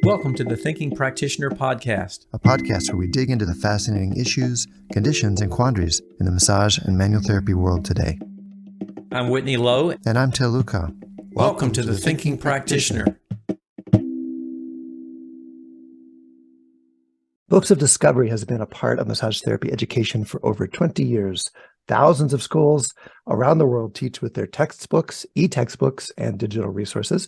Welcome to the Thinking Practitioner Podcast, a podcast where we dig into the fascinating issues, conditions, and quandaries in the massage and manual therapy world today. I'm Whitney Lowe. And I'm Til Luca. Welcome to the Thinking Practitioner. Books of Discovery has been a part of massage therapy education for over 20 years. Thousands of schools around the world teach with their textbooks, e-textbooks, and digital resources.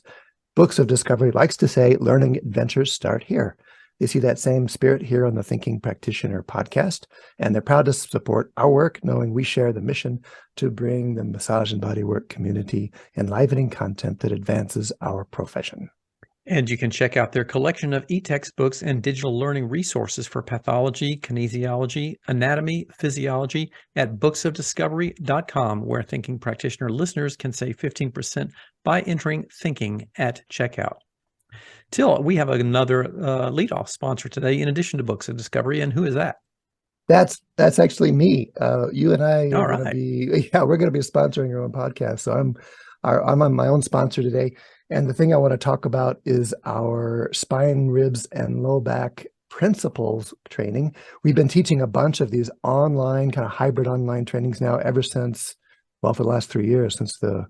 Books of Discovery likes to say, learning adventures start here. They see that same spirit here on the Thinking Practitioner podcast, and they're proud to support our work, knowing we share the mission to bring the massage and bodywork community enlivening content that advances our profession. And you can check out their collection of e-textbooks and digital learning resources for pathology, kinesiology, anatomy, physiology at booksofdiscovery.com, where Thinking Practitioner listeners can save 15% by entering Thinking at checkout. Till, we have another leadoff sponsor today in addition to Books of Discovery, and who is that? That's actually me. You and I All are right. going to be, we're going to be sponsoring our own podcast. So I'm on my own sponsor today. And the thing I want to talk about is our spine, ribs, and low back principles training. We've been teaching a bunch of these online, kind of hybrid online trainings now ever since, well, for the last 3 years, since the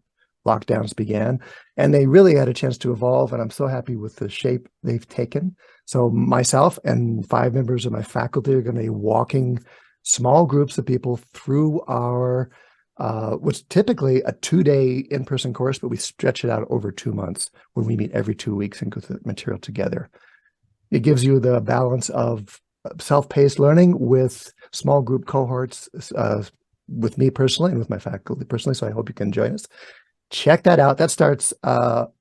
lockdowns began. And they really had a chance to evolve. And I'm so happy with the shape they've taken. So myself and 5 members of my faculty are going to be walking small groups of people through our what's typically a 2-day in-person course, but we stretch it out over 2 months when we meet every 2 weeks and go through the material together. It gives you the balance of self-paced learning with small group cohorts with me personally and with my faculty personally, so I hope you can join us. Check that out. That starts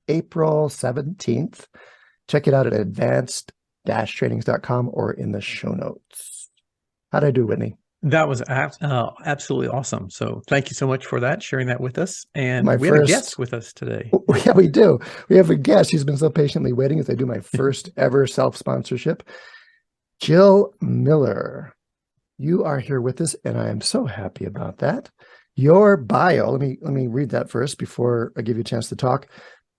April 17th. Check it out at advanced-trainings.com or in the show notes. How'd I do, Whitney? That was absolutely awesome. So thank you so much for that, sharing that with us. And we have a guest with us today. Yeah, we do. We have a guest. She's been so patiently waiting as I do my first ever self-sponsorship. Jill Miller, you are here with us, and I am so happy about that. Your bio, let me read that first before I give you a chance to talk.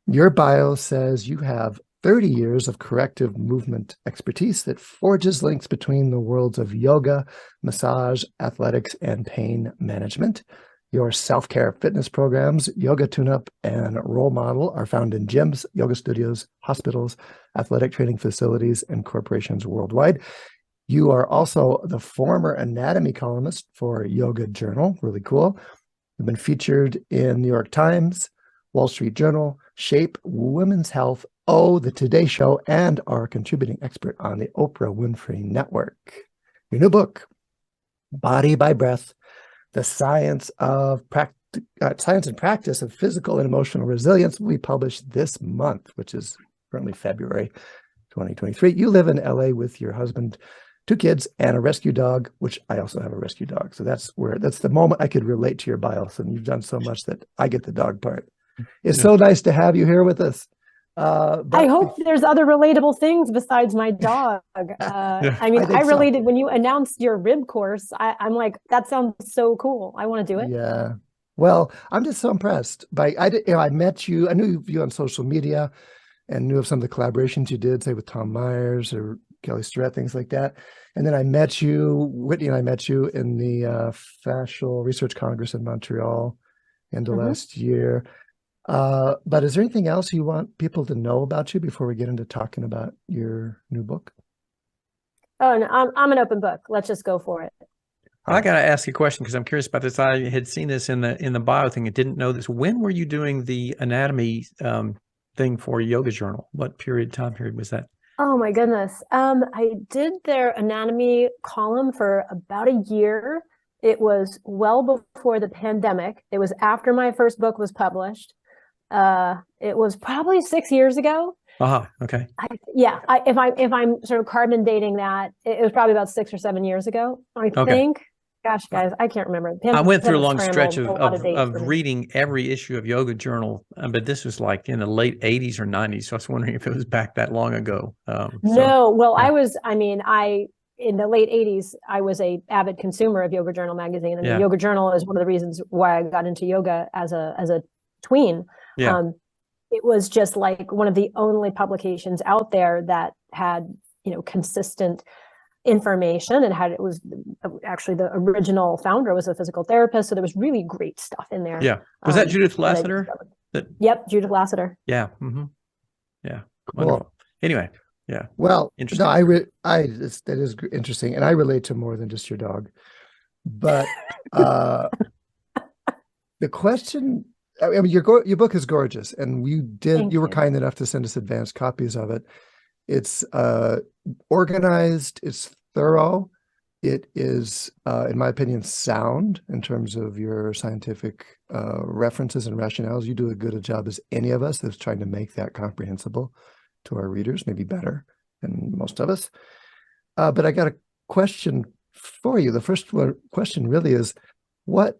Your bio says you have 30 years of corrective movement expertise that forges links between the worlds of yoga, massage, athletics, and pain management. Your self-care fitness programs, Yoga Tune-Up, and Role Model are found in gyms, yoga studios, hospitals, athletic training facilities, and corporations worldwide. You are also the former anatomy columnist for Yoga Journal. Really cool. You've been featured in New York Times, Wall Street Journal, Shape, Women's Health, The Today Show, and are a contributing expert on the Oprah Winfrey Network. Your new book, Body by Breath, The Science and Practice of Physical and Emotional Resilience, will be published this month, which is currently February 2023. You live in LA with your husband, 2 kids, and a rescue dog, which I also have a rescue dog. So that's the moment I could relate to your bio. And you've done so much that I get the dog part. It's so nice to have you here with us. I hope there's other relatable things besides my dog. I related when you announced your rib course. I'm like, that sounds so cool. I want to do it. Yeah. Well, I'm just so impressed by, I met you, I knew you on social media and knew of some of the collaborations you did, say with Tom Myers or Kelly Starrett, things like that. And then I met you, Whitney and I met you in the Fascial Research Congress in Montreal end of last year. But is there anything else you want people to know about you before we get into talking about your new book? Oh, no, I'm an open book. Let's just go for it. I got to ask you a question because I'm curious about this. I had seen this in the bio thing and didn't know this. When were you doing the anatomy thing for Yoga Journal? What time period was that? Oh my goodness. I did their anatomy column for about a year. It was well before the pandemic. It was after my first book was published. It was probably 6 years ago. Okay. If I'm sort of carbon dating that, it was probably about 6 or 7 years ago, I think. Gosh, guys, I can't remember. I went through a long stretch of reading every issue of Yoga Journal, but this was like in the late 80s or 90s. So I was wondering if it was back that long ago. In the late 80s, I was a avid consumer of Yoga Journal magazine. And the Yoga Journal is one of the reasons why I got into yoga as a tween. it was just like one of the only publications out there that had, consistent information, and it was actually the original founder was a physical therapist. So there was really great stuff in there. Yeah. Was that Judith Lassiter? Yep. Judith Lassiter. Yeah. Mm-hmm. Yeah. Cool. Wonderful. Anyway. Yeah. Well, Interesting. no, that is interesting. And I relate to more than just your dog, but, the question, I mean, your book is gorgeous, and you were kind enough to send us advanced copies of it. It's organized, it's thorough, it is, in my opinion, sound in terms of your scientific references and rationales. You do a good a job as any of us that's trying to make that comprehensible to our readers, maybe better than most of us. But I got a question for you. The first question really is, what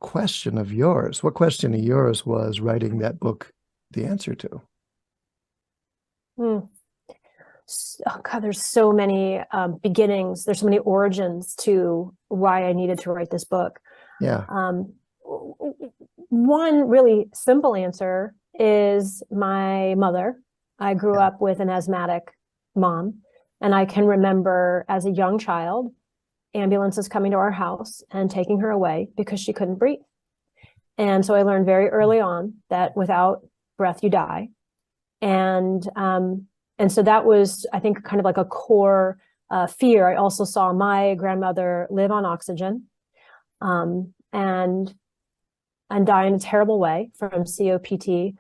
question of yours was writing that book the answer to? Oh God, there's so many beginnings. There's so many origins to why I needed to write this book. Yeah. One really simple answer is my mother. I grew up with an asthmatic mom, and I can remember as a young child ambulances coming to our house and taking her away because she couldn't breathe. And so I learned very early on that without breath, you die. And so that was, I think, kind of like a core fear. I also saw my grandmother live on oxygen and die in a terrible way from COPD,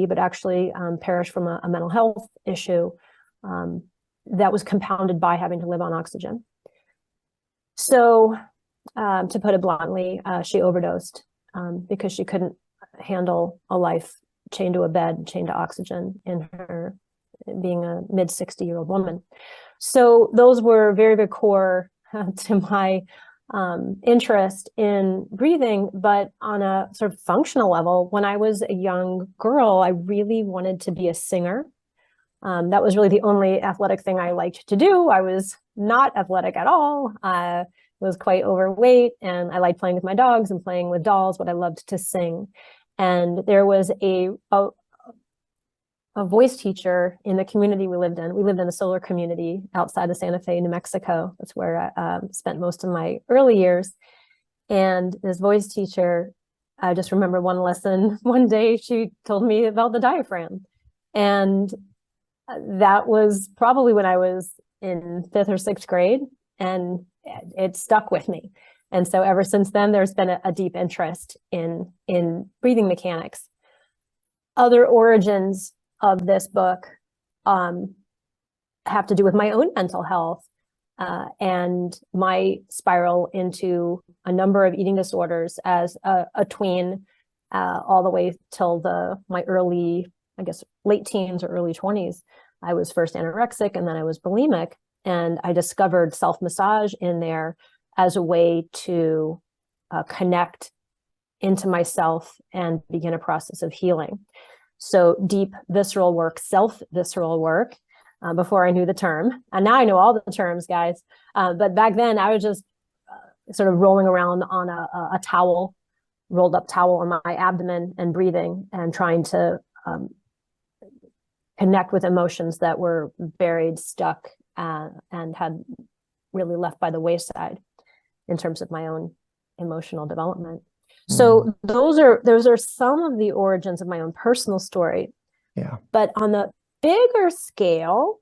but actually perished from a mental health issue that was compounded by having to live on oxygen. So to put it bluntly, she overdosed because she couldn't handle a life chained to a bed, chained to oxygen, in her being a mid-60-year-old woman. So those were very, very core to my interest in breathing. But on a sort of functional level, when I was a young girl, I really wanted to be a singer. That was really the only athletic thing I liked to do. I was not athletic at all. I was quite overweight, and I liked playing with my dogs and playing with dolls, but I loved to sing. And there was a voice teacher in the community we lived in. We lived in a solar community outside of Santa Fe, New Mexico. That's where I spent most of my early years. And this voice teacher, I just remember one lesson. One day she told me about the diaphragm. And that was probably when I was in 5th or 6th grade, and it stuck with me. And so ever since then, there's been a deep interest in breathing mechanics. Other origins of this book have to do with my own mental health and my spiral into a number of eating disorders as a tween, all the way till my early, I guess, late teens or early 20s. I was first anorexic, and then I was bulimic, and I discovered self-massage in there as a way to connect into myself and begin a process of healing. So deep visceral work, self-visceral work, before I knew the term. And now I know all the terms, guys. But back then I was just sort of rolling around on a towel, rolled up towel on my abdomen and breathing and trying to connect with emotions that were buried, stuck, and had really left by the wayside in terms of my own emotional development. So those are some of the origins of my own personal story. Yeah. But on the bigger scale,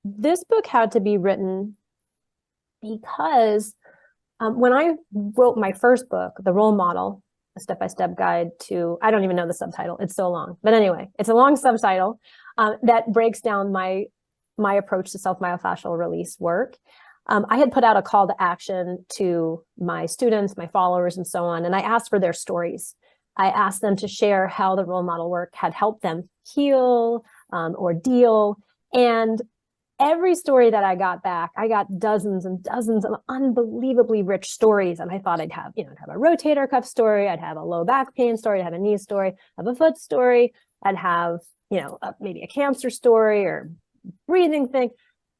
this book had to be written because when I wrote my first book, The Role Model, a step-by-step guide to, I don't even know the subtitle, it's so long. But anyway, it's a long subtitle that breaks down my approach to self-myofascial release work. I had put out a call to action to my students, my followers, and so on. And I asked for their stories. I asked them to share how the role model work had helped them heal or deal. And every story that I got back, I got dozens and dozens of unbelievably rich stories. And I thought I'd have, I'd have a rotator cuff story. I'd have a low back pain story. I'd have a knee story. I'd have a foot story. I'd have, maybe a cancer story or breathing thing.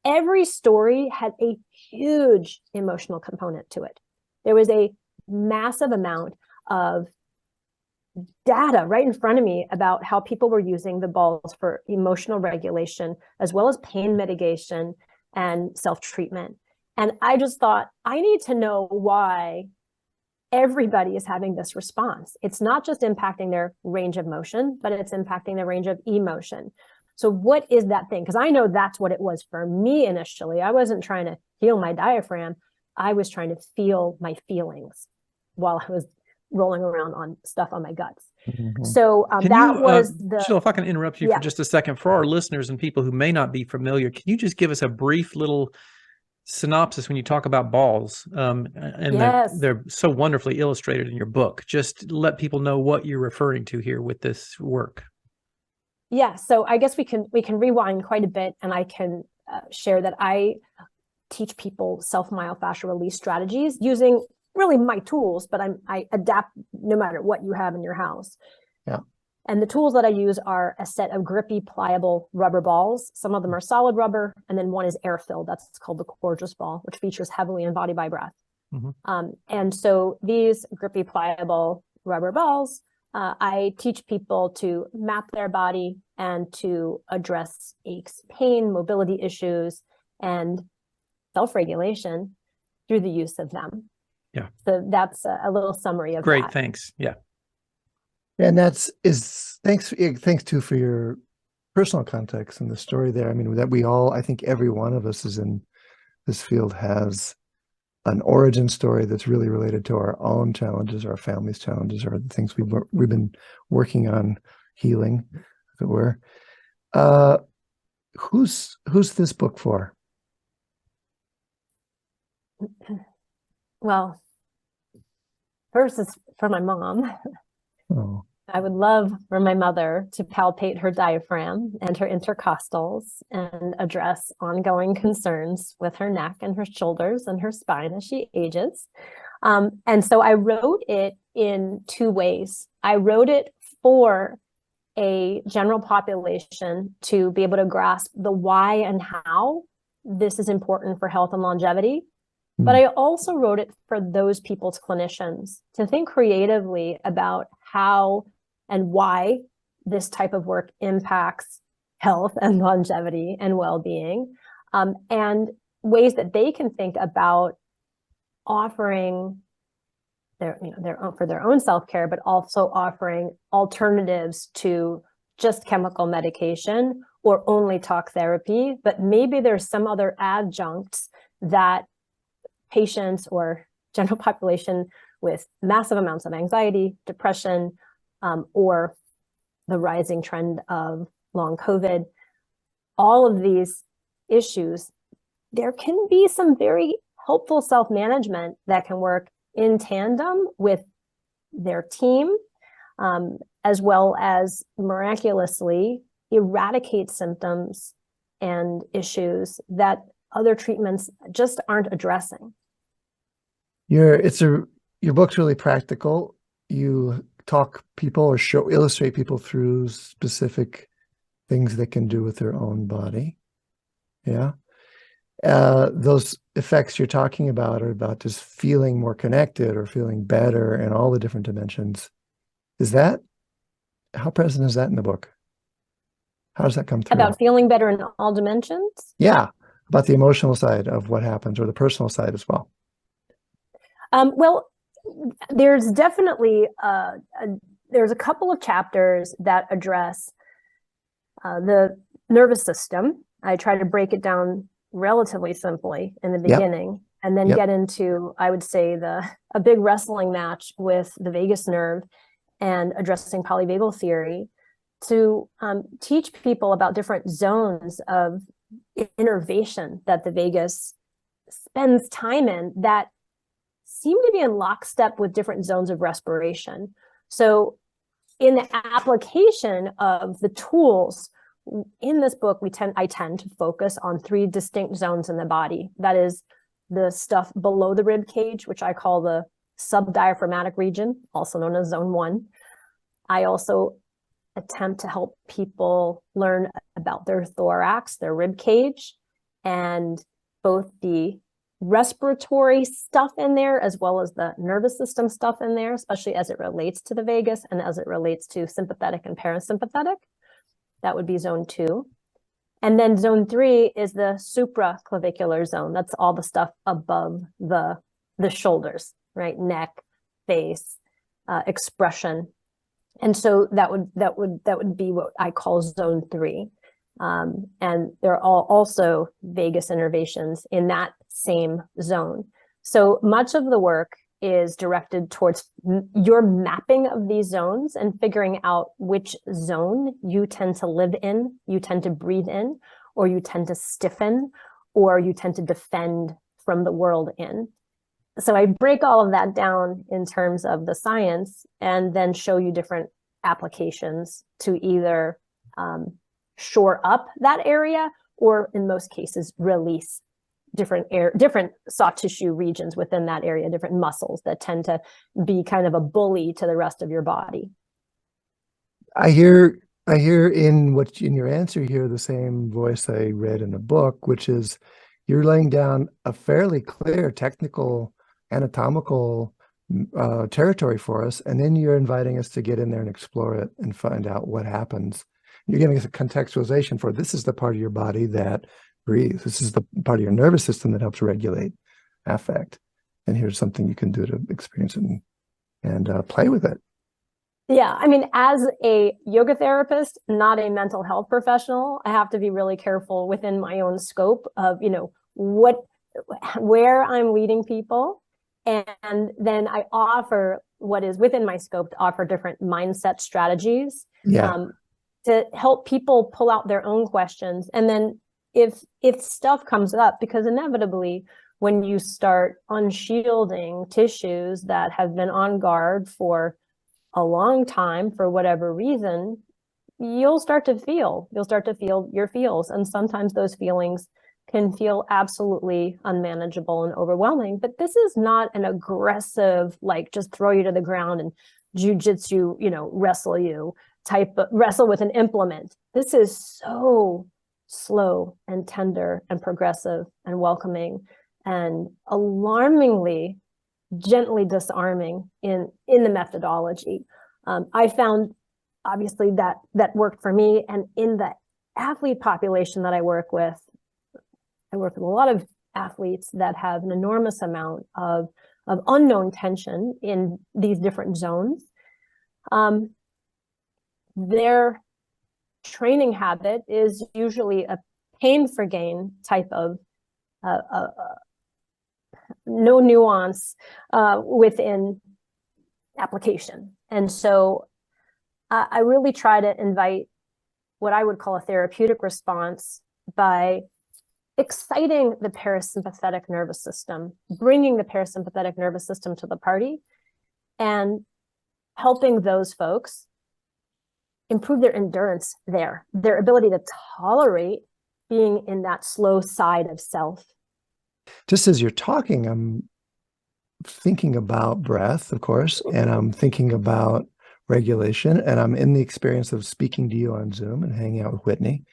Every story had a huge emotional component to it. There was a massive amount of data right in front of me about how people were using the balls for emotional regulation, as well as pain mitigation and self-treatment. And I just thought, I need to know why everybody is having this response. It's not just impacting their range of motion, but it's impacting their range of emotion. So what is that thing? Because I know that's what it was for me initially. I wasn't trying to heal my diaphragm. I was trying to feel my feelings while I was rolling around on stuff on my guts. Mhm. So Can that you, was the, Jill, if I can interrupt you Yeah. for just a second, for our listeners and people who may not be familiar, can you just give us a brief little synopsis when you talk about balls? And Yes. they're so wonderfully illustrated in your book. Just let people know what you're referring to here with this work. Yeah, so I guess we can rewind quite a bit, and I can share that I teach people self-myofascial release strategies using really my tools, but I adapt no matter what you have in your house. Yeah. And the tools that I use are a set of grippy, pliable rubber balls. Some of them are solid rubber, and then one is air-filled. That's called the Gorgeous ball, which features heavily in Body by Breath. Mhm. And so these grippy, pliable rubber balls, I teach people to map their body and to address aches, pain, mobility issues, and self-regulation through the use of them. Yeah. So that's a little summary of Great, that. thanks. Yeah. And thanks too for your personal context and the story there. I mean, that I think every one of us is in this field has an origin story that's really related to our own challenges, our family's challenges, or the things we've been working on healing, if it were. Who's this book for? Well, first is for my mom. Oh, I would love for my mother to palpate her diaphragm and her intercostals and address ongoing concerns with her neck and her shoulders and her spine as she ages. And so I wrote it in two ways. I wrote it for a general population to be able to grasp the why and how this is important for health and longevity. But I also wrote it for those people's clinicians to think creatively about how and why this type of work impacts health and longevity and well-being, and ways that they can think about offering for their own self-care, but also offering alternatives to just chemical medication or only talk therapy. But maybe there's some other adjuncts that patients or general population with massive amounts of anxiety, depression, or the rising trend of long COVID, all of these issues, there can be some very helpful self-management that can work in tandem with their team, as well as miraculously eradicate symptoms and issues that other treatments just aren't addressing. your book's really practical. You talk people or illustrate people through specific things they can do with their own body. Yeah. Those effects you're talking about are about just feeling more connected or feeling better in all the different dimensions. How present is that in the book? How does that come through? About feeling better in all dimensions? Yeah, about the emotional side of what happens or the personal side as well. Well, there's definitely there's a couple of chapters that address the nervous system. I try to break it down relatively simply in the beginning, and then get into, I would say, a big wrestling match with the vagus nerve and addressing polyvagal theory to teach people about different zones of innervation that the vagus spends time in that seem to be in lockstep with different zones of respiration. So in the application of the tools in this book, I tend to focus on three distinct zones in the body. That is the stuff below the rib cage, which I call the subdiaphragmatic region, also known as zone 1. I also attempt to help people learn about their thorax, their rib cage, and both the respiratory stuff in there, as well as the nervous system stuff in there, especially as it relates to the vagus and as it relates to sympathetic and parasympathetic. That would be zone 2. And then zone 3 is the supraclavicular zone. That's all the stuff above the shoulders, right? Neck, face, expression. And so that would be what I call zone 3. And there are also vagus innervations in that same zone. So much of the work is directed towards your mapping of these zones and figuring out which zone you tend to live in, you tend to breathe in, or you tend to stiffen, or you tend to defend from the world in. So I break all of that down in terms of the science and then show you different applications to either shore up that area, or in most cases, release different soft tissue regions within that area, different muscles that tend to be kind of a bully to the rest of your body. I hear in your answer here the same voice I read in a book, which is you're laying down a fairly clear technical anatomical territory for us, and then you're inviting us to get in there and explore it and find out what happens. You're giving us a contextualization for this is the part of your body that breathes. This is the part of your nervous system that helps regulate affect. And here's something you can do to experience it and play with it. Yeah, I mean, as a yoga therapist, not a mental health professional, I have to be really careful within my own scope of, where I'm leading people. And then I offer what is within my scope to offer different mindset strategies to help people pull out their own questions. And then if stuff comes up, because inevitably when you start unshielding tissues that have been on guard for a long time for whatever reason, you'll start to feel your feels. And sometimes those feelings can feel absolutely unmanageable and overwhelming. But this is not an aggressive, like just throw you to the ground and jujitsu, wrestle with an implement. This is so slow and tender and progressive and welcoming and alarmingly gently disarming in the methodology. I found obviously that worked for me, and in the athlete population that I work with a lot of athletes that have an enormous amount of unknown tension in these different zones. Their training habit is usually a pain for gain type of no nuance within application. And so I really try to invite what I would call a therapeutic response by exciting the parasympathetic nervous system, bringing the parasympathetic nervous system to the party, and helping those folks improve their endurance there, their ability to tolerate being in that slow side of self. Just as you're talking, I'm thinking about breath, of course, and I'm thinking about regulation, and I'm in the experience of speaking to you on Zoom and hanging out with Whitney.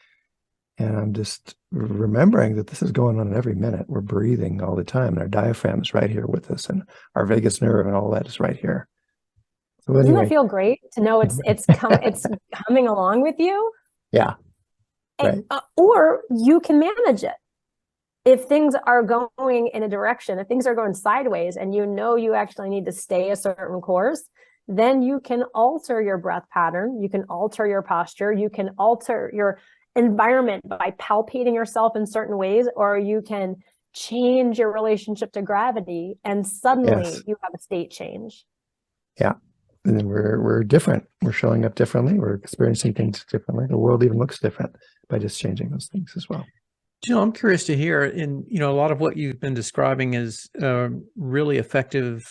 And I'm just remembering that this is going on every minute. We're breathing all the time, and our diaphragm is right here with us, and our vagus nerve and all that is right here. So anyway. Doesn't it feel great to know it's coming along with you? Yeah. Right. Or you can manage it. If things are going in a direction, if things are going sideways, and you actually need to stay a certain course, then you can alter your breath pattern. You can alter your posture. You can alter your environment by palpating yourself in certain ways, or you can change your relationship to gravity, and suddenly you have a state change. Yeah. And then we're different. We're showing up differently. We're experiencing things differently. The world even looks different by just changing those things as well. Jill, I'm curious to hear, a lot of what you've been describing is really effective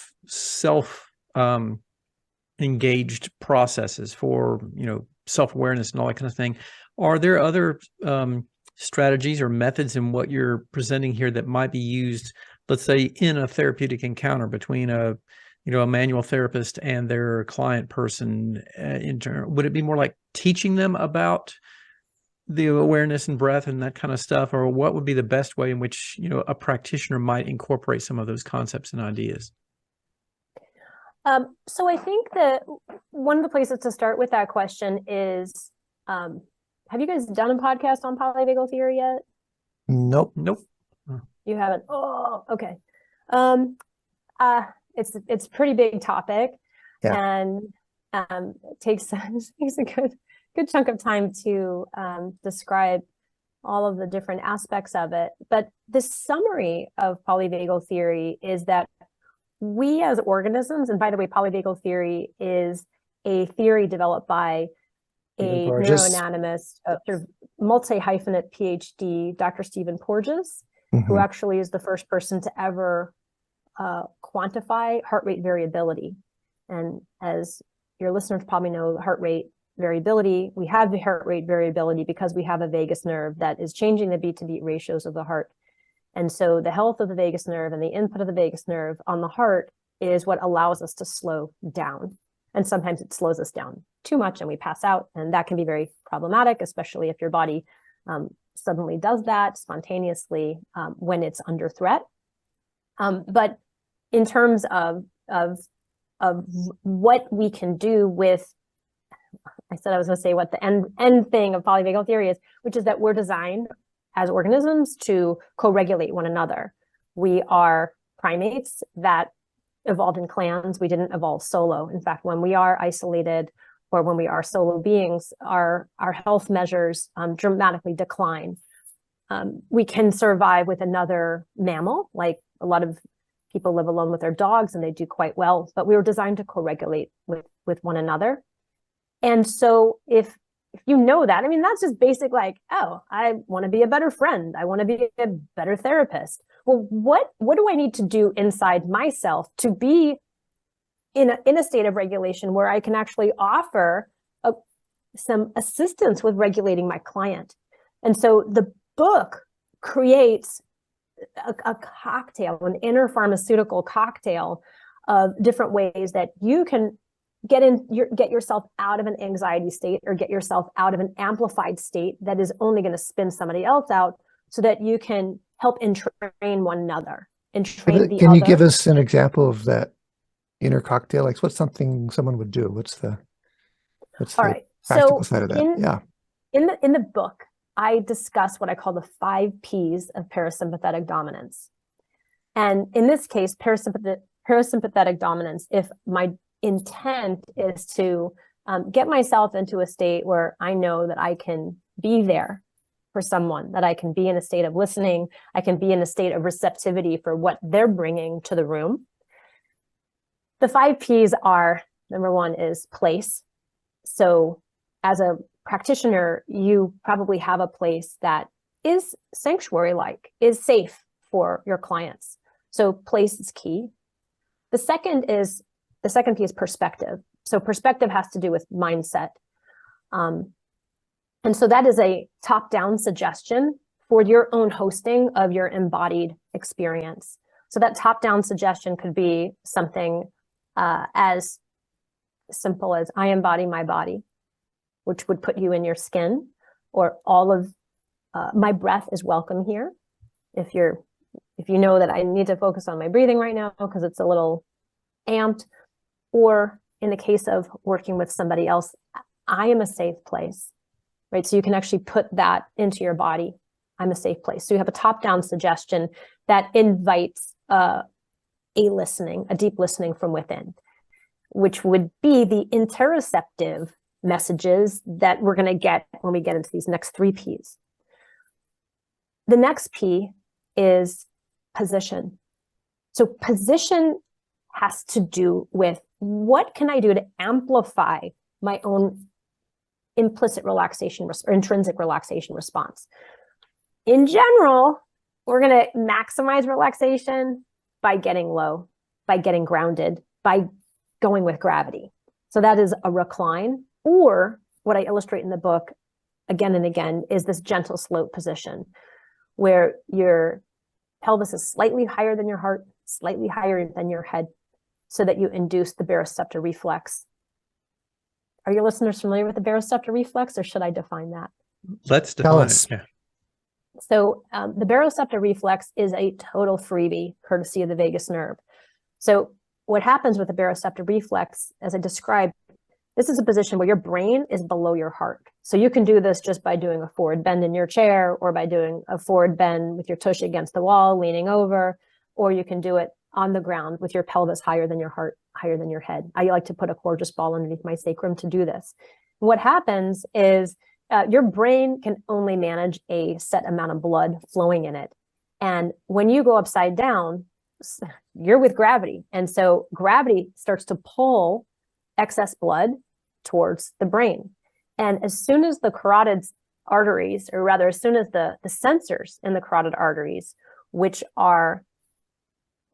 engaged processes for, self-awareness and all that kind of thing. Are there other strategies or methods in what you're presenting here that might be used, let's say, in a therapeutic encounter between a manual therapist and their client person? Would it be more like teaching them about the awareness and breath and that kind of stuff, or what would be the best way in which, a practitioner might incorporate some of those concepts and ideas? So I think that one of the places to start with that question is, have you guys done a podcast on polyvagal theory yet? Nope. You haven't? Oh, okay. It's a pretty big topic, and it takes a good chunk of time to describe all of the different aspects of it. But the summary of polyvagal theory is that we as organisms, and by the way, polyvagal theory is a theory developed by a neuroanatomist, sort of multi-hyphenate PhD, Dr. Stephen Porges, who actually is the first person to ever quantify heart rate variability. And as your listeners probably know, heart rate variability, we have the heart rate variability because we have a vagus nerve that is changing the beat to beat ratios of the heart. And so the health of the vagus nerve and the input of the vagus nerve on the heart is what allows us to slow down. And sometimes it slows us down too much and we pass out. And that can be very problematic, especially if your body suddenly does that spontaneously when it's under threat. But in terms of what we can do with, I said I was going to say what the end thing of polyvagal theory is, which is that we're designed as organisms to co-regulate one another. We are primates that evolved in clans. We didn't evolve solo. In fact, when we are isolated or when we are solo beings, our health measures dramatically decline. We can survive with another mammal, like a lot of people live alone with their dogs and they do quite well, but we were designed to co-regulate with one another. And so if you know that, I mean, that's just basic, like, oh, I want to be a better friend. I want to be a better therapist. Well, what do I need to do inside myself to be in a state of regulation where I can actually offer some assistance with regulating my client? And so the book creates a cocktail, an inner pharmaceutical cocktail of different ways that you can get yourself out of an anxiety state or get yourself out of an amplified state that is only going to spin somebody else out, so that you can help entrain one another and train the other. Can you give us an example of that inner cocktail? Like, what's something someone would do? What's the practical side of that? In the book, I discuss what I call the 5 Ps of parasympathetic dominance. And in this case, parasympathetic dominance, if my intent is to get myself into a state where I know that I can be there for someone, that I can be in a state of listening, I can be in a state of receptivity for what they're bringing to the room. The 5 Ps are, number 1 is place. So as a practitioner, you probably have a place that is sanctuary-like, is safe for your clients. So place is key. The second P is perspective. So perspective has to do with mindset. And so that is a top-down suggestion for your own hosting of your embodied experience. So that top-down suggestion could be something as simple as I embody my body, which would put you in your skin, or all of my breath is welcome here. If you know that I need to focus on my breathing right now because it's a little amped, or in the case of working with somebody else, I am a safe place, right? So you can actually put that into your body. I'm a safe place. So you have a top-down suggestion that invites a deep listening from within, which would be the interoceptive messages that we're going to get when we get into these next 3 Ps. The next P is position. So position has to do with what can I do to amplify my own implicit relaxation or intrinsic relaxation response. In general, we're going to maximize relaxation by getting low, by getting grounded, by going with gravity. So that is a recline, or what I illustrate in the book again and again is this gentle slope position where your pelvis is slightly higher than your heart, slightly higher than your head, so that you induce the baroceptor reflex. Are your listeners familiar with the baroceptor reflex, or should I define that? Let's Tell define us. it. Yeah. So the baroreceptor reflex is a total freebie, courtesy of the vagus nerve. So what happens with the baroreceptor reflex, as I described, this is a position where your brain is below your heart. So you can do this just by doing a forward bend in your chair, or by doing a forward bend with your tush against the wall, leaning over, or you can do it on the ground with your pelvis higher than your heart, higher than your head. I like to put a gorgeous ball underneath my sacrum to do this. What happens is your brain can only manage a set amount of blood flowing in it. And when you go upside down, you're with gravity. And so gravity starts to pull excess blood towards the brain. And as soon as the carotid arteries, or rather, as soon as the sensors in the carotid arteries, which are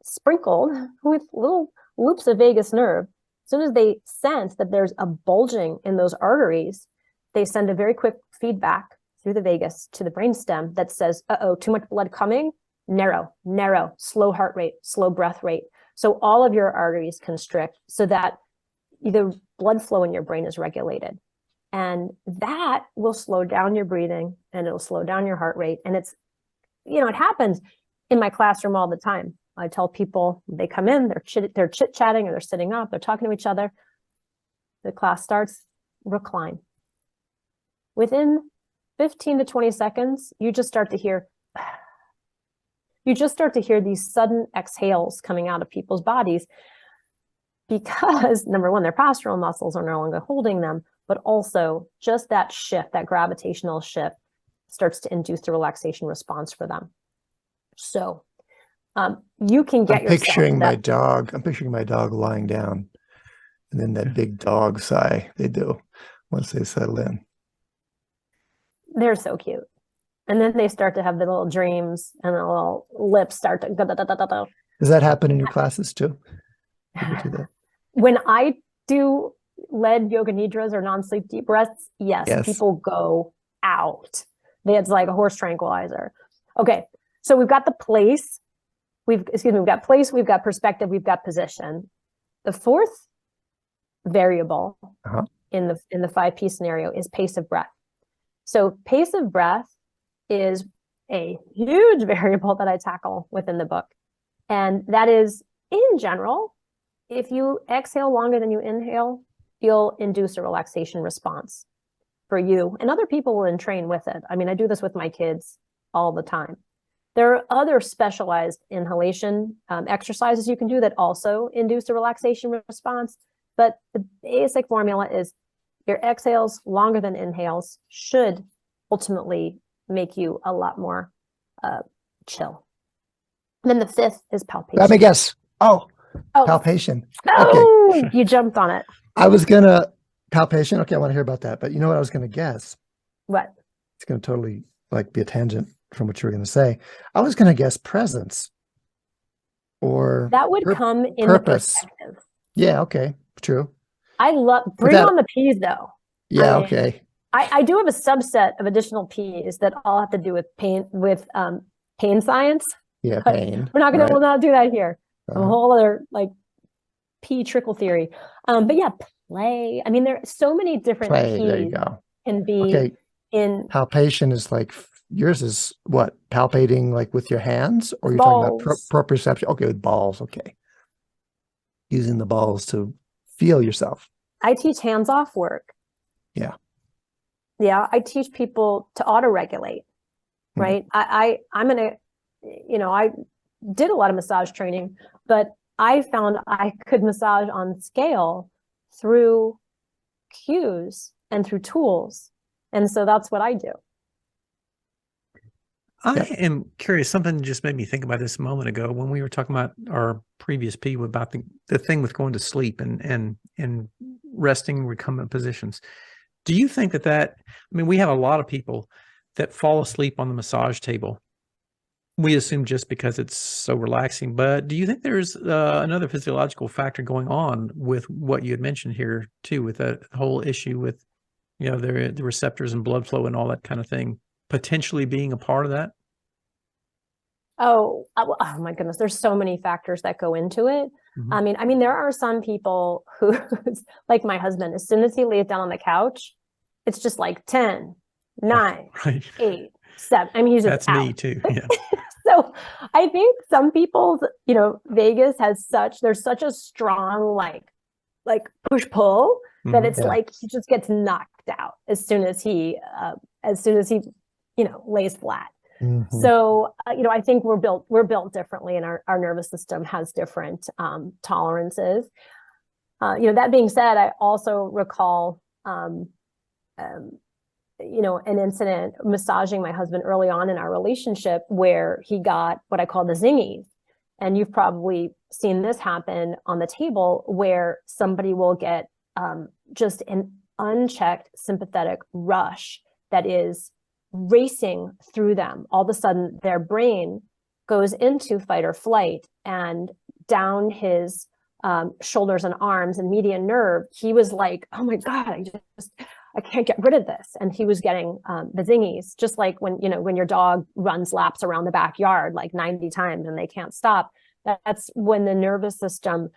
sprinkled with little loops of vagus nerve, as soon as they sense that there's a bulging in those arteries, they send a very quick feedback through the vagus to the brainstem that says, uh-oh, too much blood coming, narrow, narrow, slow heart rate, slow breath rate. So all of your arteries constrict so that the blood flow in your brain is regulated. And that will slow down your breathing, and it'll slow down your heart rate. And it's, it happens in my classroom all the time. I tell people, they come in, they're chit-chatting, or they're sitting up, they're talking to each other. The class starts, recline. Within 15 to 20 seconds, you just start to hear these sudden exhales coming out of people's bodies, because number one, their postural muscles are no longer holding them, but also just that shift, that gravitational shift, starts to induce the relaxation response for them. So you can get yourself picturing my dog. I'm picturing my dog lying down, and then that big dog sigh they do once they settle in. They're so cute. And then they start to have the little dreams, and the little lips start to go. Does that happen in your classes too? People do that? When I do led yoga nidras or non-sleep deep breaths, yes, people go out. It's like a horse tranquilizer. Okay, so we've got the place. We've got place, we've got perspective, we've got position. The fourth variable in the 5P scenario is pace of breath. So pace of breath is a huge variable that I tackle within the book. And that is, in general, if you exhale longer than you inhale, you'll induce a relaxation response for you. And other people will train with it. I mean, I do this with my kids all the time. There are other specialized inhalation exercises you can do that also induce a relaxation response. But the basic formula is your exhales longer than inhales should ultimately make you a lot more chill. And then the fifth is palpation. Let me guess. Oh, palpation. Oh, okay. You jumped on it. I was going to palpation. Okay, I want to hear about that. But you know what I was going to guess? What? It's going to totally be a tangent from what you were going to say. I was going to guess presence, or that would come in purpose. The perspective. Yeah, okay, true. I love on the P's though. Yeah, okay. I do have a subset of additional P's that all have to do with pain science. Yeah, pain. We'll not do that here. A whole other P trickle theory. But yeah, play. I mean, there are so many different P's. There you go. Can be in palpation is yours is what? Palpating with your hands, or you're talking about proprioception? Okay, with balls. Okay. Using the balls to feel yourself. I teach hands-off work. Yeah. Yeah, I teach people to auto-regulate, right? I did a lot of massage training, but I found I could massage on scale through cues and through tools. And so that's what I do. I am curious. Something just made me think about this a moment ago when we were talking about our previous P about the thing with going to sleep and resting recumbent positions. Do you think that we have a lot of people that fall asleep on the massage table. We assume just because it's so relaxing, but do you think there's another physiological factor going on with what you had mentioned here too, with that whole issue with, the receptors and blood flow and all that kind of thing, potentially being a part of that? Oh my goodness. There's so many factors that go into it. Mm-hmm. I mean, there are some people who, like my husband, as soon as he lays down on the couch, it's just like 10, 9, Right. 8, 7. I mean, he's just That's out. me too. Yeah. So I think some people's, Vegas has there's such a strong like push pull that it's Yeah. like he just gets knocked out as soon as he lays flat. Mhm. So I think we're built differently, and our nervous system has different tolerances. That being said, I also recall an incident massaging my husband early on in our relationship where he got what I call the zingies. And you've probably seen this happen on the table where somebody will get just an unchecked sympathetic rush that is racing through them. All of a sudden, their brain goes into fight or flight, and down his shoulders and arms and median nerve, he was like, oh my God, I can't get rid of this. And he was getting the zingies, just like when your dog runs laps around the backyard like 90 times and they can't stop. That's when the nervous system,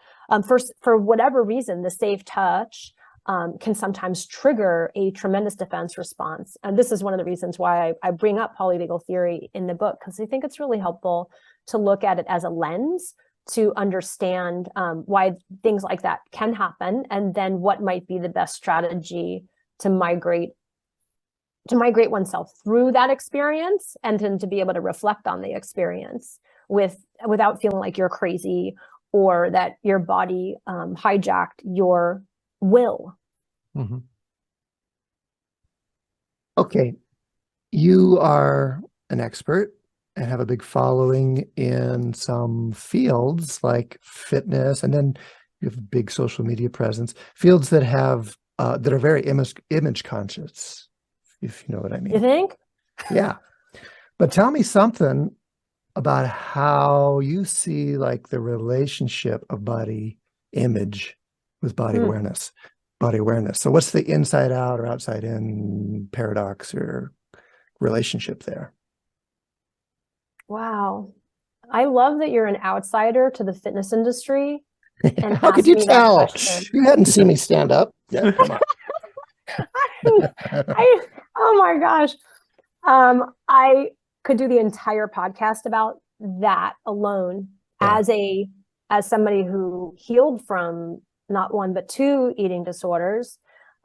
for whatever reason, the safe touch can sometimes trigger a tremendous defense response. And this is one of the reasons why I bring up polyvagal theory in the book, because I think it's really helpful to look at it as a lens to understand why things like that can happen, and then what might be the best strategy to migrate oneself through that experience, and then to be able to reflect on the experience without feeling like you're crazy or that your body hijacked your will. Mm-hmm. Okay. You are an expert and have a big following in some fields like fitness, and then you have a big social media presence, fields that have that are very image conscious, if you know what I mean. You think? Yeah. But tell me something about how you see like the relationship of body image with body awareness. So what's the inside out or outside in paradox or relationship there? Wow. I love that you're an outsider to the fitness industry and How could asked you me that tell? question. You hadn't seen me stand up. Yeah, come on. Oh my gosh. I could do the entire podcast about that alone. Yeah. As somebody who healed from not one but two eating disorders,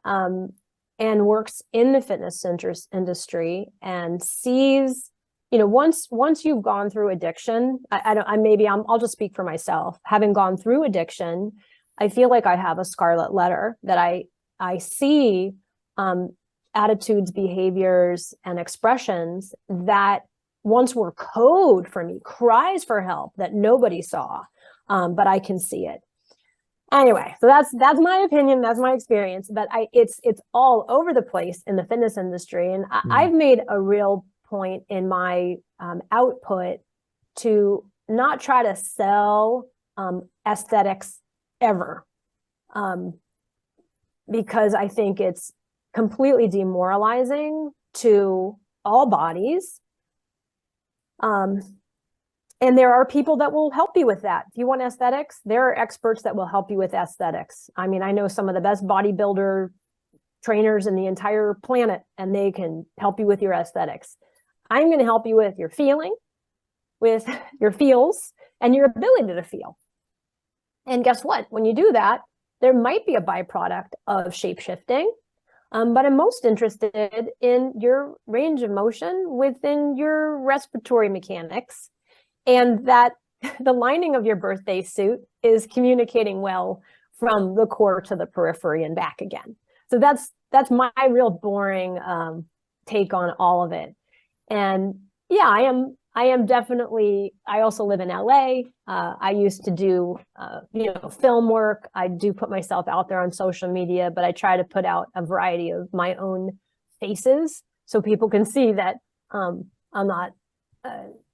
and works in the fitness industry and sees, once you've gone through addiction, I'll just speak for myself. Having gone through addiction, I feel like I have a scarlet letter that I see attitudes, behaviors, and expressions that once were code for me, cries for help that nobody saw, but I can see it. Anyway, so that's my opinion, that's my experience, but it's all over the place in the fitness industry, and I've made a real point in my output to not try to sell aesthetics ever, because I think it's completely demoralizing to all bodies. And there are people that will help you with that. If you want aesthetics, there are experts that will help you with aesthetics. I mean, I know some of the best bodybuilder trainers in the entire planet, and they can help you with your aesthetics. I'm going to help you with your feeling, with your feels, and your ability to feel. And guess what? When you do that, there might be a byproduct of shape shifting, but I'm most interested in your range of motion within your respiratory mechanics, and that the lining of your birthday suit is communicating well from the core to the periphery and back again. So that's my real boring take on all of it. And yeah, I am definitely, I also live in LA. I used to do, film work. I do put myself out there on social media, but I try to put out a variety of my own faces so people can see that I'm not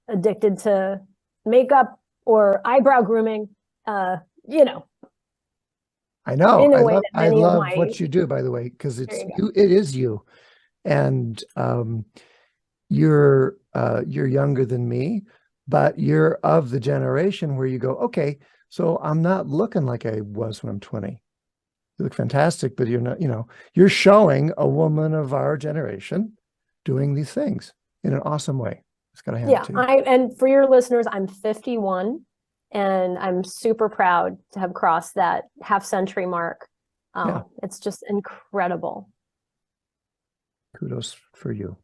addicted to makeup or eyebrow grooming, I know. I love what you do, by the way, because it is you. And you're younger than me, but you're of the generation where you go, okay, so I'm not looking like I was when I'm 20. You look fantastic, but you're not, you're showing a woman of our generation doing these things in an awesome way. It's got to hand Yeah, it to you. and for your listeners, I'm 51, and I'm super proud to have crossed that half-century mark. Yeah. It's just incredible. Kudos for you.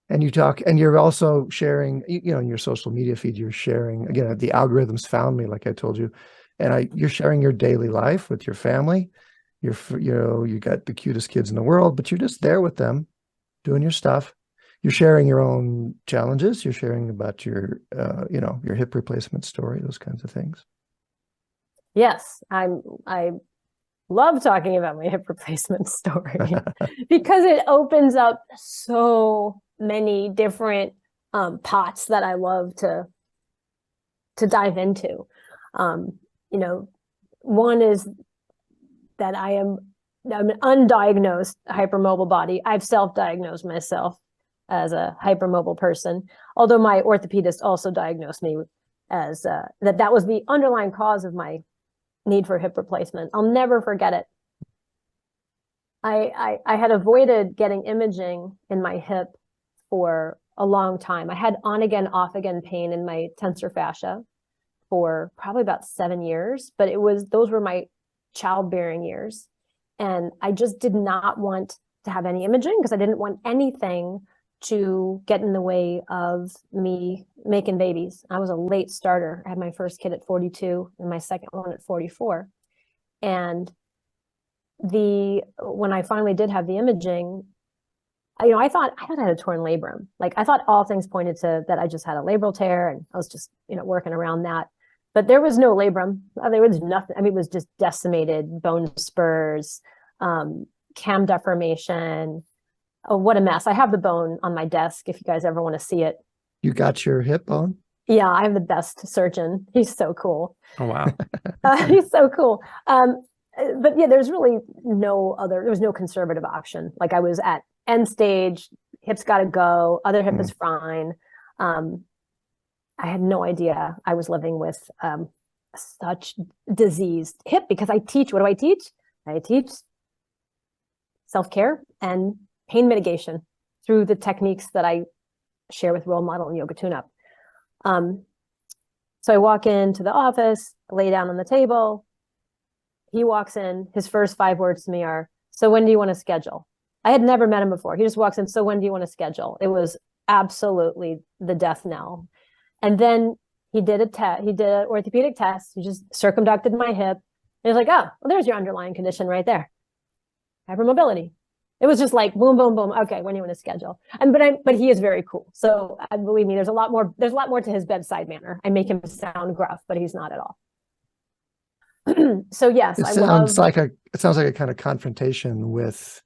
And you talk, and you're also sharing, you know, in your social media feed, you're sharing, again, the algorithms found me, like I told you, and you're sharing your daily life with your family. You know, you got the cutest kids in the world, but you're just there with them, doing your stuff. You're sharing your own challenges. You're sharing about your, you know, your hip replacement story, those kinds of things. Yes, I love talking about my hip replacement story because it opens up so many different pots that I love to dive into. You know, one is that I'm an undiagnosed hypermobile body. I've self-diagnosed myself as a hypermobile person, although my orthopedist also diagnosed me as that was the underlying cause of my need for hip replacement. I'll never forget it. I had avoided getting imaging in my hip for a long time. I had on again, off again pain in my tensor fascia for probably about 7 years, but those were my childbearing years. And I just did not want to have any imaging because I didn't want anything to get in the way of me making babies. I was a late starter. I had my first kid at 42 and my second one at 44. And when I finally did have the imaging, I thought I had a torn labrum. Like I thought all things pointed to that I just had a labral tear, and I was just, working around that. But there was no labrum. There was nothing. I mean, it was just decimated bone spurs, cam deformation. Oh, what a mess. I have the bone on my desk if you guys ever want to see it. You got your hip bone? Yeah, I have the best surgeon. He's so cool. Oh, wow. He's so cool. But yeah, there was no conservative option. Like I was at end stage, hip's got to go, other hip is fine. I had no idea I was living with such diseased hip because I teach. What do I teach? I teach self-care and pain mitigation through the techniques that I share with Role Model and Yoga Tune-Up. So I walk into the office, lay down on the table. He walks in. His first 5 words to me are, "So when do you want to schedule?" I had never met him before. He just walks in, "So when do you want to schedule?" It was absolutely the death knell. And then he did an orthopedic test. He just circumducted my hip. And he was like, "Oh, well, there's your underlying condition right there. Hypermobility." It was just like boom, boom, boom. Okay, when do you want to schedule? But he is very cool. So believe me, there's a lot more to his bedside manner. I make him sound gruff, but he's not at all. So yes, it sounds like a kind of confrontation with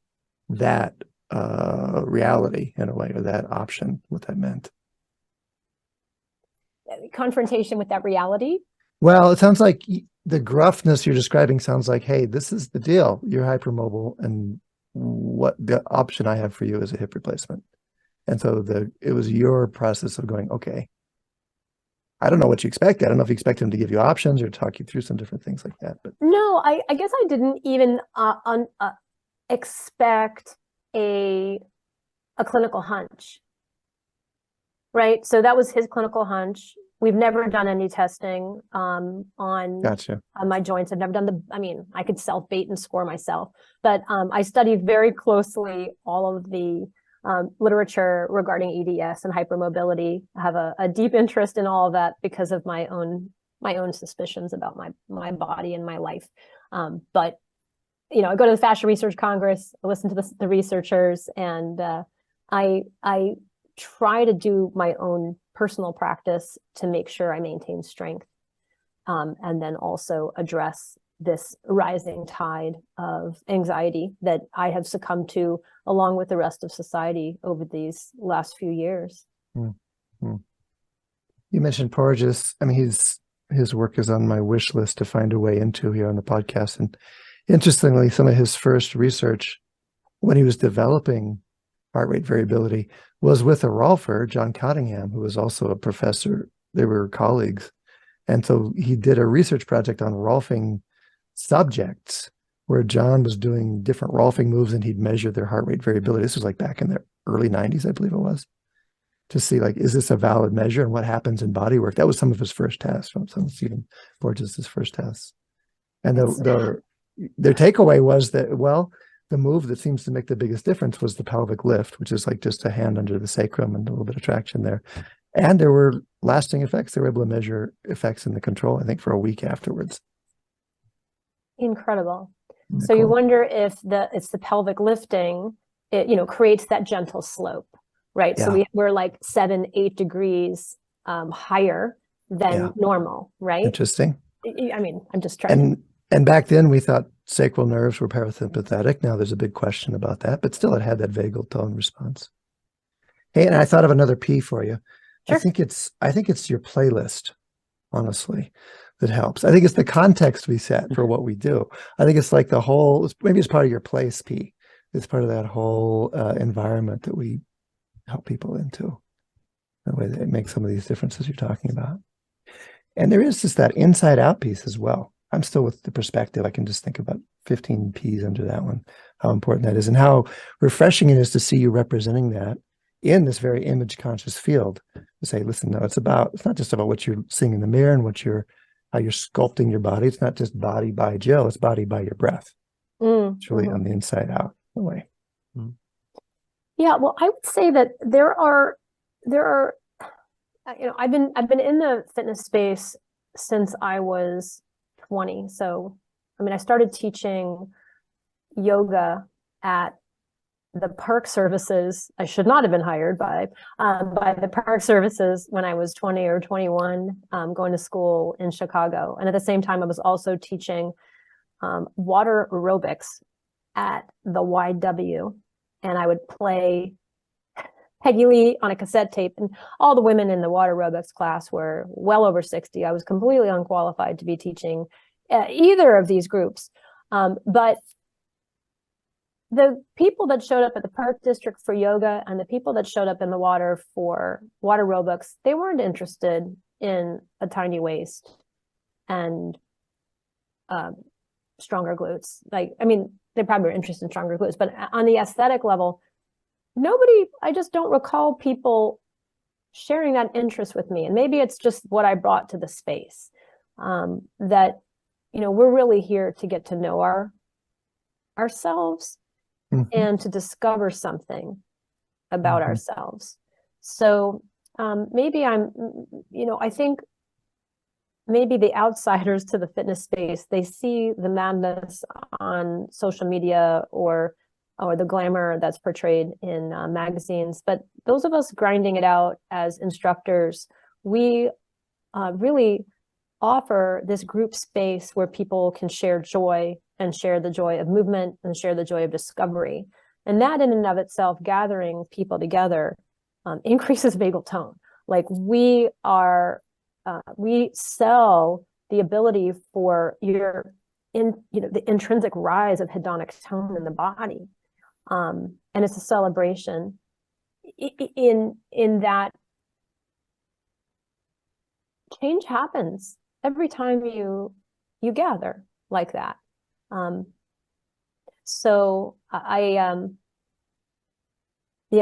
that reality in a way, or that option, what that meant. Confrontation with that reality. Well, it sounds like the gruffness you're describing sounds like, hey, this is the deal. You're hypermobile, and what the option I have for you is a hip replacement. And so it was your process of going, okay, I don't know what you expected. I don't know if you expect him to give you options or talk you through some different things like that. But no, I guess I didn't even expect a clinical hunch. Right. So that was his clinical hunch. We've never done any testing on my joints. I've never done I could self-bait and score myself, but I studied very closely all of the literature regarding EDS and hypermobility. I have a deep interest in all of that because of my own suspicions about my body and my life. But I go to the Fascia Research Congress, I listen to the researchers, and I try to do my own personal practice to make sure I maintain strength, and then also address this rising tide of anxiety that I have succumbed to along with the rest of society over these last few years. Mm-hmm. You mentioned Porges. I mean, his work is on my wish list to find a way into here on the podcast. And interestingly, some of his first research when he was developing heart rate variability was with a Rolfer, John Cottingham, who was also a professor. They were colleagues. And so he did a research project on Rolfing subjects where John was doing different Rolfing moves and he'd measure their heart rate variability. This was like back in the early 90s, I believe it was, to see like, is this a valid measure and what happens in body work? That was some of his first tests, from some of Stephen Borges' first tests. And their takeaway was that, well, the move that seems to make the biggest difference was the pelvic lift, which is like just a hand under the sacrum and a little bit of traction there. And there were lasting effects. They were able to measure effects in the control, I think, for a week afterwards. Incredible. Isn't So that you cool? wonder if it's the pelvic lifting, it, creates that gentle slope, right? So Yeah. we're like 7-8 degrees higher than Yeah. normal, right? Interesting. I mean, I'm just trying And back then we thought sacral nerves were parasympathetic. Now there's a big question about that, but still it had that vagal tone response. Hey, and I thought of another P for you. Sure. I think it's your playlist, honestly, that helps. I think it's the context we set for what we do. I think it's like maybe it's part of your place, P. It's part of that whole environment that we help people into, the way that it makes some of these differences you're talking about. And there is just that inside out piece as well. I'm still with the perspective. I can just think about 15 P's under that one, how important that is and how refreshing it is to see you representing that in this very image conscious field. To say, listen, no, it's not just about what you're seeing in the mirror and how you're sculpting your body. It's not just body by Jill, it's body by your breath. It's really on the inside out way. Yeah, well, I would say that there are I've been in the fitness space since I was 20. So, I mean, I started teaching yoga at the park services. I should not have been hired by the park services when I was 20 or 21, going to school in Chicago. And at the same time, I was also teaching water aerobics at the YW. And I would play Peggy Lee on a cassette tape, and all the women in the water aerobics class were well over 60. I was completely unqualified to be teaching either of these groups. But the people that showed up at the Park District for yoga and the people that showed up in the water for water aerobics, they weren't interested in a tiny waist and stronger glutes. They probably were interested in stronger glutes, but on the aesthetic level, I just don't recall people sharing that interest with me. And maybe it's just what I brought to the space, that, we're really here to get to know ourselves and to discover something about ourselves. So maybe I think maybe the outsiders to the fitness space, they see the madness on social media or the glamour that's portrayed in magazines. But those of us grinding it out as instructors, we really offer this group space where people can share joy and share the joy of movement and share the joy of discovery. And that in and of itself, gathering people together, increases vagal tone. Like we sell the ability for the intrinsic rise of hedonic tone in the body. And it's a celebration in that change happens every time you gather like that. So I'm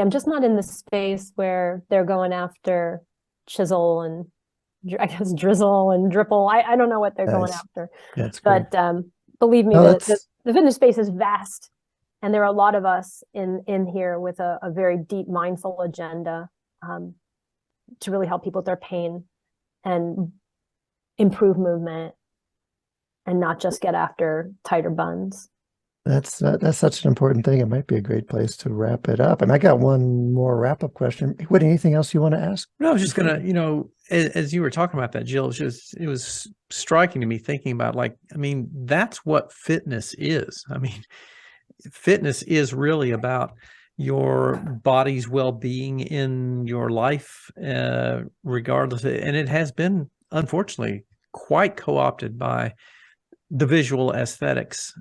just not in the space where they're going after chisel and I guess drizzle and dripple. I don't know what they're going after. That's great. But believe me, the fitness space is vast. And there are a lot of us in here with a very deep mindful agenda to really help people with their pain and improve movement and not just get after tighter buns. That's such an important thing. It might be a great place to wrap it up. And I got one more wrap-up question. Whitney, anything else you want to ask? No, I was just gonna, as you were talking about that, Jill, it was striking to me thinking about that's what fitness is. Fitness is really about your body's well-being in your life, regardless. And it has been, unfortunately, quite co-opted by the visual aesthetics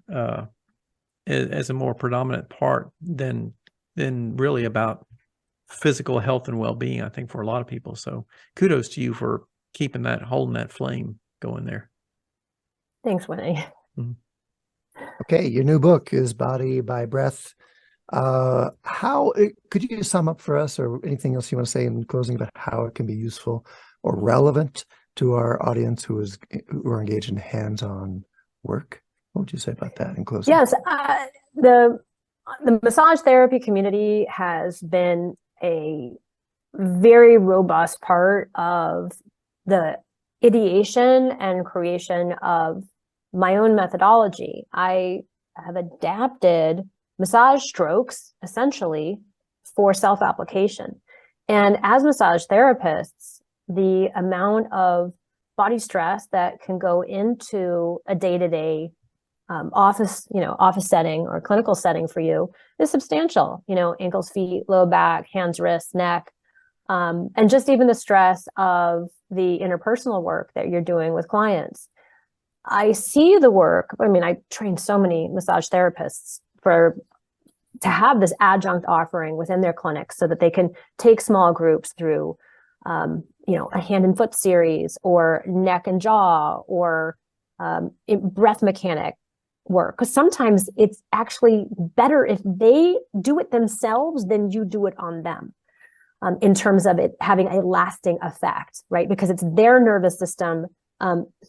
as a more predominant part than really about physical health and well-being, I think, for a lot of people. So kudos to you for holding that flame going there. Thanks, Winnie. Mm-hmm. Okay, your new book is Body by Breath. Could you sum up for us, or anything else you want to say in closing about how it can be useful or relevant to our audience who are engaged in hands-on work? What would you say about that in closing? Yes, the massage therapy community has been a very robust part of the ideation and creation of my own methodology. I have adapted massage strokes essentially for self-application. And as massage therapists, the amount of body stress that can go into a day-to-day office setting or clinical setting for you is substantial. Ankles, feet, low back, hands, wrists, neck, and just even the stress of the interpersonal work that you're doing with clients. I see the work. I mean, I train so many massage therapists to have this adjunct offering within their clinics so that they can take small groups through, a hand and foot series or neck and jaw or breath mechanic work. Because sometimes it's actually better if they do it themselves than you do it on them. In terms of it having a lasting effect, right? Because it's their nervous system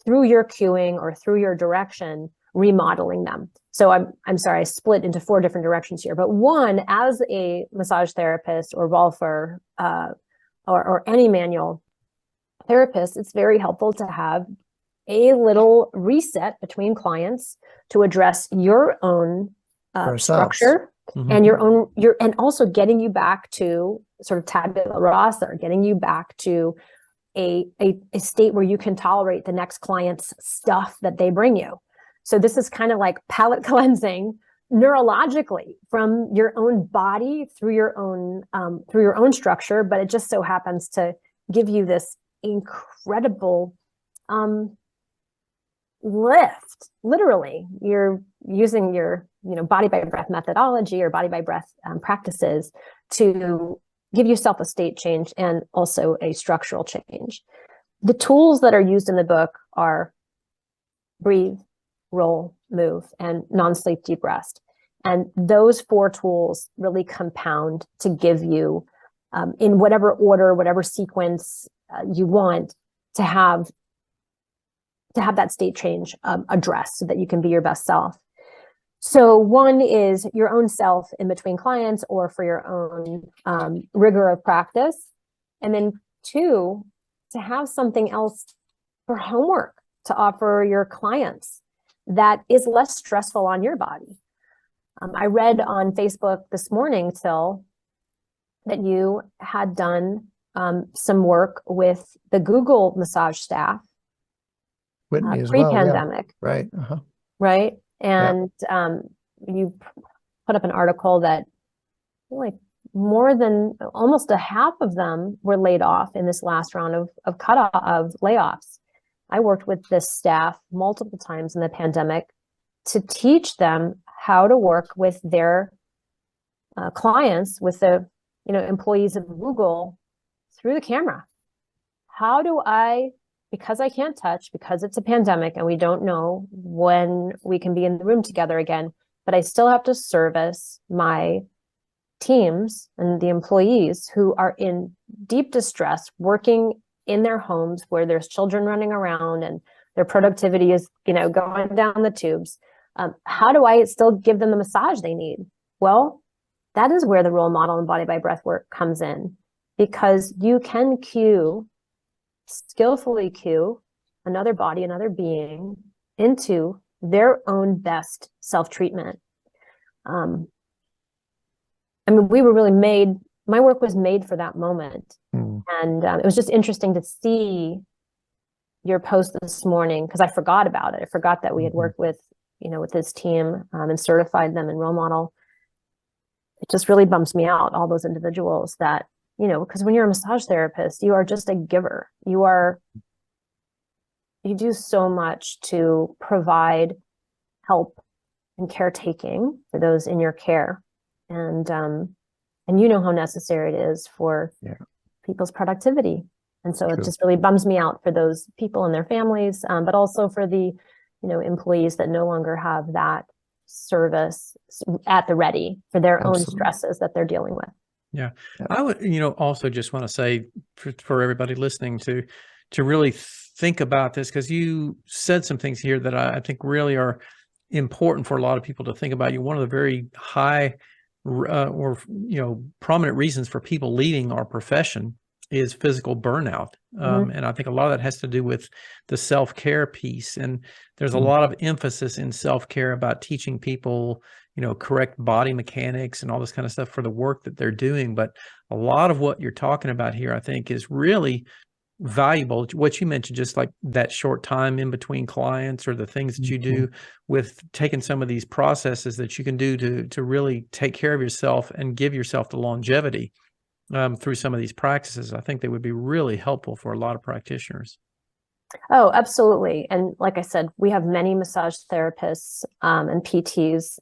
through your cueing or through your direction, remodeling them. So I'm sorry, I split into 4 different directions here. But one, as a massage therapist or Rolfer or any manual therapist, it's very helpful to have a little reset between clients to address your own structure. Mm-hmm. And and also getting you back to sort of tabula rasa, or getting you back to a state where you can tolerate the next client's stuff that they bring you. So this is kind of like palate cleansing neurologically from your own body through your own structure, but it just so happens to give you this incredible lift. Literally, you're using your body by breath methodology or body by breath practices to give yourself a state change and also a structural change. The tools that are used in the book are breathe, roll, move, and non-sleep deep rest. And those 4 tools really compound to give you, in whatever order, whatever sequence you want, to have that state change addressed so that you can be your best self. So one is your own self in between clients or for your own rigor of practice. And then 2, to have something else for homework to offer your clients that is less stressful on your body. I read on Facebook this morning, Til, that you had done some work with the Google massage staff. Whitney as well, pre-pandemic. Yeah. Right. Right. And you put up an article that like more than almost a half of them were laid off in this last round of layoffs. I worked with this staff multiple times in the pandemic to teach them how to work with their clients, with the employees of Google through the camera. How do I, because I can't touch, because it's a pandemic and we don't know when we can be in the room together again, but I still have to service my teams and the employees who are in deep distress, working in their homes where there's children running around and their productivity is, going down the tubes. How do I still give them the massage they need? Well, that is where the role model and body by breath work comes in, because you can skillfully cue another body, another being into their own best self-treatment. We were really made, my work was made for that moment. And it was just interesting to see your post this morning, because I forgot about it. I forgot that we had worked with, with this team and certified them in role model. It just really bumps me out, all those individuals that, because when you're a massage therapist, you are just a giver. You do so much to provide help and caretaking for those in your care. And you know how necessary it is for people's productivity. And so It just really bums me out for those people and their families, but also for the, employees that no longer have that service at the ready for their own Absolutely. stresses that they're dealing with. Yeah. Yeah. I would, also just want to say for everybody listening to really think about this, because you said some things here that I think really are important for a lot of people to think about. One of the very high or prominent reasons for people leaving our profession is physical burnout. And I think a lot of that has to do with the self-care piece. And there's a lot of emphasis in self-care about teaching people, correct body mechanics and all this kind of stuff for the work that they're doing. But a lot of what you're talking about here, I think, is really valuable. What you mentioned, just like that short time in between clients, or the things that you do with taking some of these processes that you can do to really take care of yourself and give yourself the longevity through some of these practices. I think they would be really helpful for a lot of practitioners. Oh, absolutely. And like I said, we have many massage therapists and PTs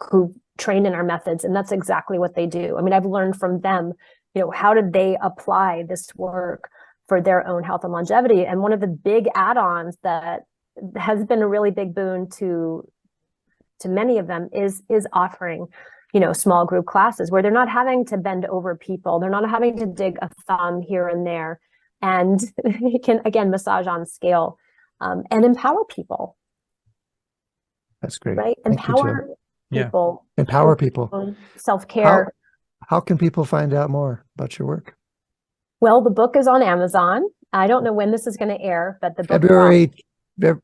who train in our methods, and that's exactly what they do. I mean, I've learned from them, how did they apply this work for their own health and longevity? And one of the big add-ons that has been a really big boon to many of them is offering small group classes where they're not having to bend over people. They're not having to dig a thumb here and there, and you can, again, massage on scale and empower people. That's great. Right? Thank you, Empower Jill. people. Empower people. Self-care. How can people find out more about your work? Well, the book is on Amazon. I don't know when this is going to air, but the book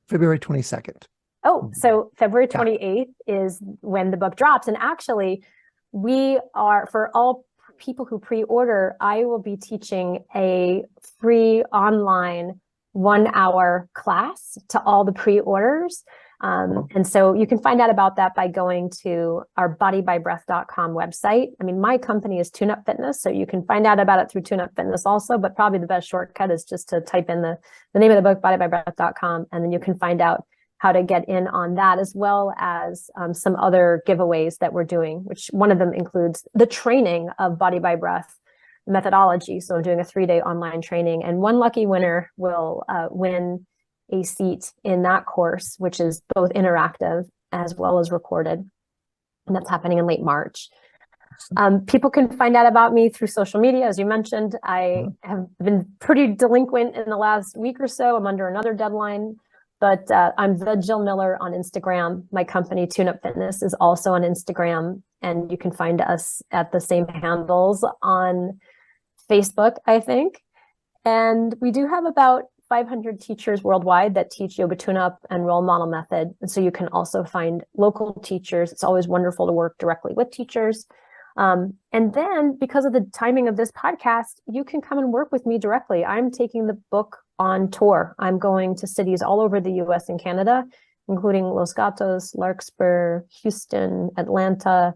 February 22nd. Oh, so February 28th is when the book drops. And actually, we are, for all people who pre-order, I will be teaching a free online 1-hour class to all the pre-orders. And so you can find out about that by going to our bodybybreath.com website. I mean, my company is Tune Up Fitness, so you can find out about it through Tune Up Fitness also, but probably the best shortcut is just to type in the name of the book, bodybybreath.com, and then you can find out how to get in on that, as well as some other giveaways that we're doing, which one of them includes the training of Body by Breath methodology. So I'm doing a 3-day online training, and one lucky winner will win a seat in that course, which is both interactive as well as recorded. And that's happening in late March. People can find out about me through social media. As you mentioned, I have been pretty delinquent in the last week or so. I'm under another deadline, but I'm the Jill Miller on Instagram. My company, Tune Up Fitness, is also on Instagram, and you can find us at the same handles on Facebook, I think. And we do have about 500 teachers worldwide that teach yoga tune-up and role model method. And so you can also find local teachers. It's always wonderful to work directly with teachers. And then because of the timing of this podcast, you can come and work with me directly. I'm taking the book on tour. I'm going to cities all over the US and Canada, including Los Gatos, Larkspur, Houston, Atlanta,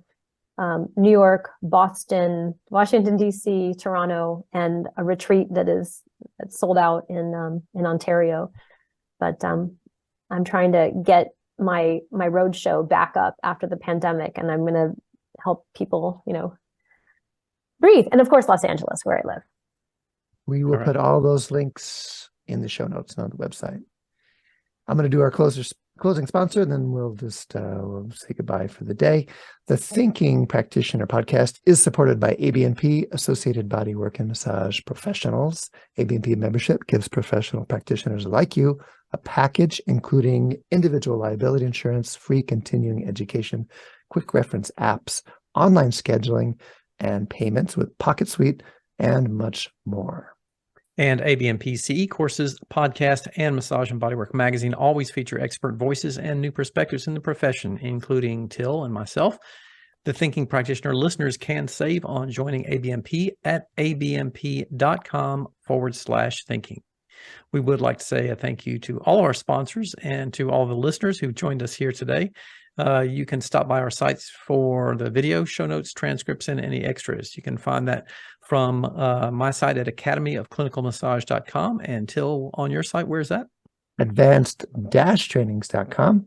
New York, Boston, Washington, DC, Toronto, and a retreat that's sold out in Ontario. But I'm trying to get my road show back up after the pandemic, and I'm going to help people, breathe. And of course, Los Angeles, where I live. We will put all those links in the show notes and on the website. I'm going to do our closing sponsor, and then we'll just we'll say goodbye for the day. The Thinking Practitioner podcast is supported by ABNP, Associated Bodywork and Massage Professionals. ABNP membership gives professional practitioners like you a package including individual liability insurance, free continuing education, quick reference apps, online scheduling, and payments with Pocket Suite, and much more. And ABNP CE courses, podcast, and Massage and Bodywork magazine always feature expert voices and new perspectives in the profession, including Till and myself. The Thinking Practitioner listeners can save on joining ABNP at abnp.com/thinking. We would like to say a thank you to all our sponsors and to all the listeners who joined us here today. You can stop by our sites for the video, show notes, transcripts, and any extras. You can find that from my site at academyofclinicalmassage.com. And Till, on your site, where's that? Advanced-trainings.com.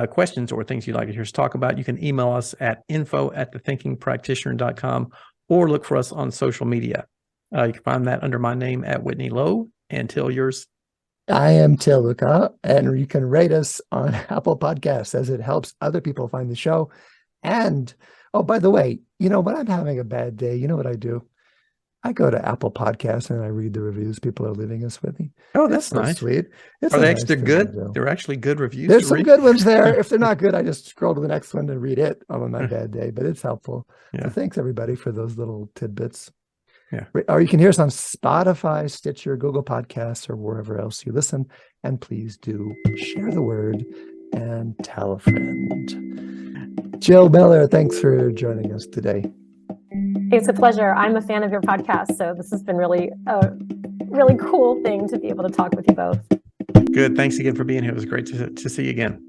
Questions or things you'd like to hear us talk about, you can email us at info@thethinkingpractitioner.com or look for us on social media. You can find that under my name at Whitney Lowe. And Till, yours? I am Til Luca, and you can rate us on Apple Podcasts as it helps other people find the show. And, oh, by the way, when I'm having a bad day, you know what I do? I go to Apple Podcasts and I read the reviews people are leaving us with me. Oh, It's that's so nice. sweet. It's Are a they nice actually thing good? to do. They're actually good reviews There's to some read? good ones there. If they're not good, I just scroll to the next one and read it on my bad day, but it's helpful. Yeah. So thanks everybody for those little tidbits. Yeah. Or you can hear us on Spotify, Stitcher, Google Podcasts, or wherever else you listen. And please do share the word and tell a friend. Jill Miller, thanks for joining us today. It's a pleasure. I'm a fan of your podcast, so this has been really a really cool thing to be able to talk with you both. Good. Thanks again for being here. It was great to see you again.